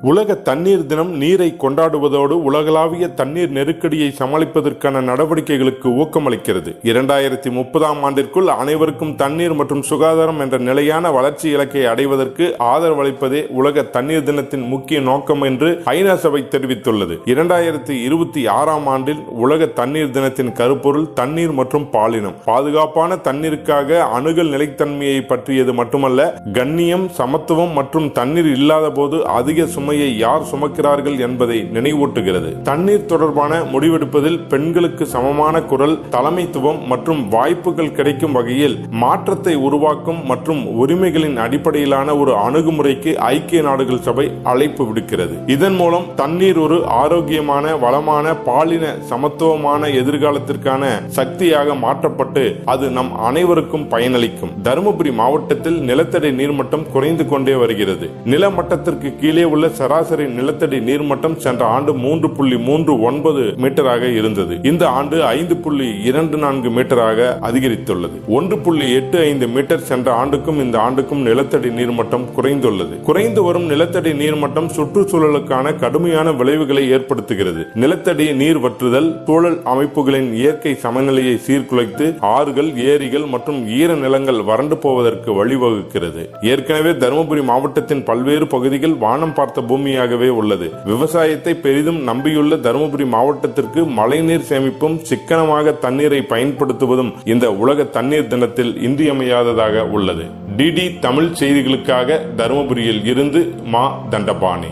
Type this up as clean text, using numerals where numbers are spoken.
உலக தண்ணீர் தினம் நீரை கொண்டாடுவதோடு உலகளாவிய தண்ணீர் நெருக்கடியை சமாளிப்பதற்கான நடவடிக்கைகளுக்கு ஊக்கமளிக்கிறது. 2030ஆம் ஆண்டிற்குள் அனைவருக்கும் தண்ணீர் மற்றும் சுகாதாரம் என்ற நிலையான வளர்ச்சி இலக்கை அடைவதற்கு ஆதரவளிப்பதே உலக தண்ணீர் தினத்தின் முக்கிய நோக்கம் என்று ஐநா சபை தெரிவித்துள்ளது. 2026ஆம் ஆண்டில் உலக தண்ணீர் தினத்தின் கருப்பொருள் தண்ணீர் மற்றும் பாலினம். பாதுகாப்பான தண்ணீருக்காக அணுகல் நிலைத்தன்மையை பற்றியது மட்டுமல்ல, கண்ணியம், சமத்துவம் மற்றும் தண்ணீர் இல்லாத போது அதிக சுமையை யார் சுமக்கிறார்கள் என்பதை நினைவூட்டுகிறது. தண்ணீர் தொடர்பான முடிவெடுப்பதில் பெண்களுக்கு சமமான குரல், தலைமைத்துவம் மற்றும் வாய்ப்புகள் கிடைக்கும் வகையில் மாற்றத்தை உருவாக்கும் மற்றும் உரிமைகளின் அடிப்படையிலான ஒரு அணுகுமுறைக்கு ஐக்கிய நாடுகள் சபை அழைப்பு விடுக்கிறது. இதன் மூலம் தண்ணீர் ஒரு ஆரோக்கியமான, வளமான, பாலின சமத்துவமான எதிர்காலத்திற்கான சக்தியாக மாற்றப்பட்டு அது நம் அனைவருக்கும் பயனளிக்கும். தருமபுரி மாவட்டத்தில் நிலத்தடி நீர்மட்டம் குறைந்து கொண்டே வருகிறது. நிலமட்டத்திற்கு கீழே உள்ள சராசரி நிலத்தடி நீர்மட்டம் சென்ற ஆண்டு 3.39 மீட்டராக இருந்தது. இந்த ஆண்டு 5.24 மீட்டராக அதிகரித்துள்ளது. 1.85 மீட்டர் சென்ற ஆண்டுக்கும் இந்த ஆண்டுக்கும் நிலத்தடி நீர்மட்டம் குறைந்துள்ளது. குறைந்து வரும் நிலத்தடி நீர்மட்டம் சுற்றுச்சூழலுக்கான கடுமையான விளைவுகளை ஏற்படுத்துகிறது. நிலத்தடி நீர் வற்றுதல் சூழல் அமைப்புகளின் இயற்கை சமநிலையை சீர்குலைத்து ஆறுகள், ஏரிகள் மற்றும் ஈர நிலங்கள் வறண்டு போவதற்கு வழிவகுக்கிறது. ஏற்கனவே தருமபுரி மாவட்டத்தின் பல்வேறு பகுதிகள் வானம் பார்த்த பூமியாகவே உள்ளது. விவசாயத்தை பெரிதும் நம்பியுள்ள தருமபுரி மாவட்டத்திற்கு மழைநீர் சேமிப்பும் சிக்கனமாக தண்ணீரை பயன்படுத்துவதும் இந்த உலக தண்ணீர் தினத்தில் இன்றியமையாததாக உள்ளது. டிடி தமிழ் செய்திகளுக்காக தருமபுரியில் இருந்து மா தண்டபாணி.